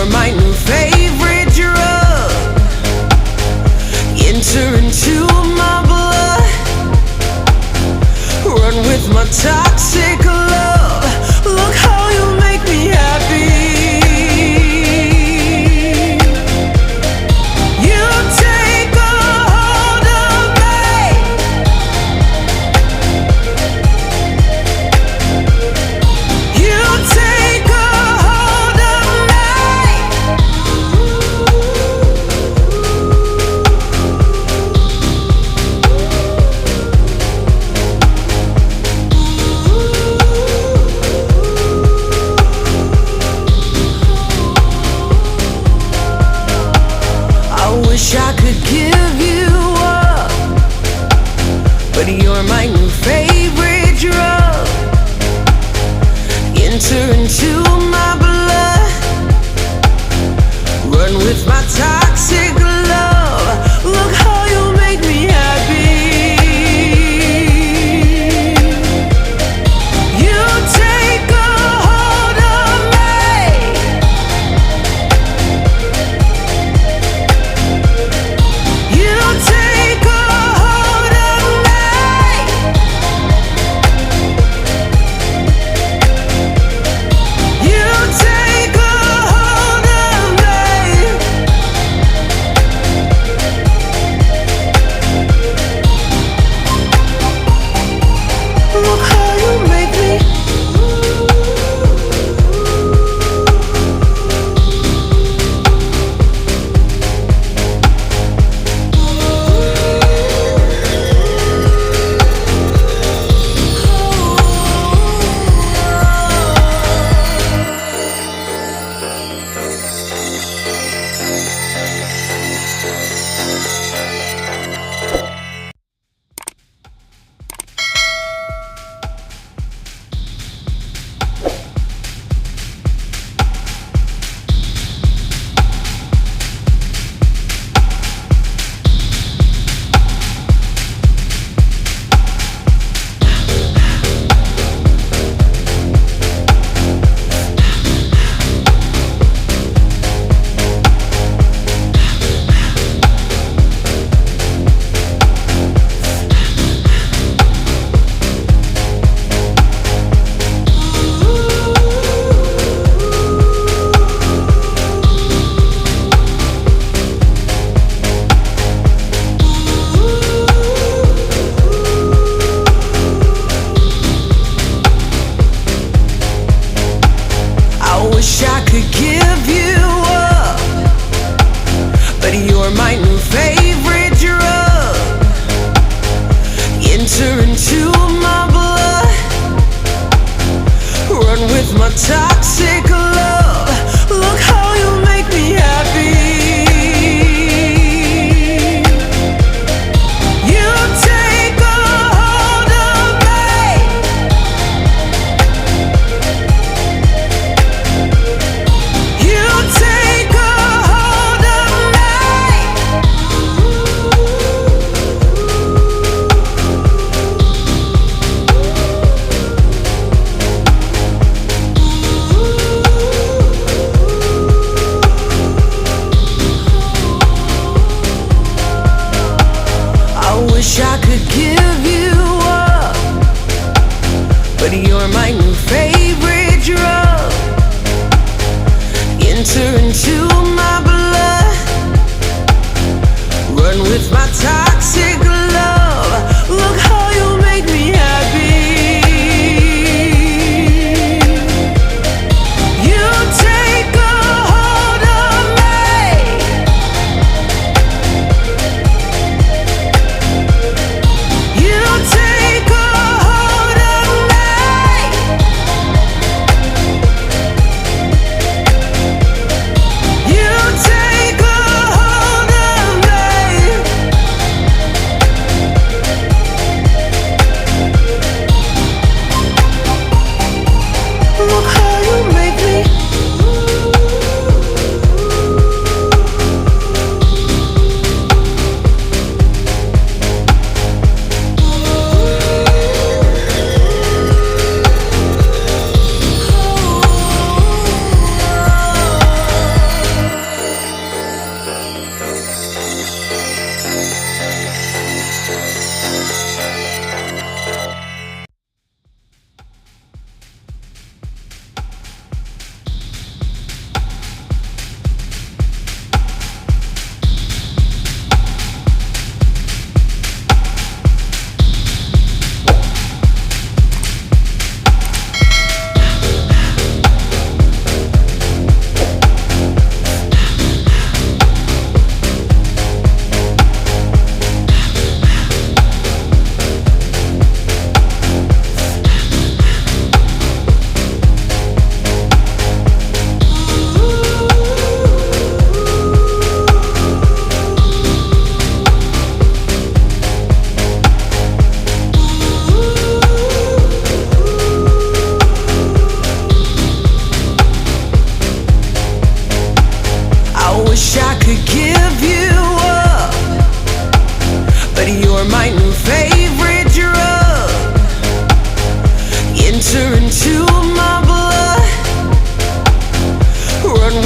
you're my new favorite drug. Enter into my blood, run with my toxic love. Look how you make me happy. You take a hold of me. You take a hold of me. I wish I could give you up, but you're my new favorite drug. Enter into my blood, run with my toxic love. Look how you make me happy. You take a hold of me. You take a hold of me. You take a hold of me. Look how you make me. I wish I could give you up, but you're my new favorite drug. Enter into my blood, run with my toxic love. Look how you make me happy. You take a hold of me. You take a hold of me. I wish I could give you up, but you're my new favorite drug. Enter into my blood, run with my toxic love. Look how you make me happy. You take a hold of me. You take a hold of me. You take a hold of me.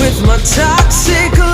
with my toxic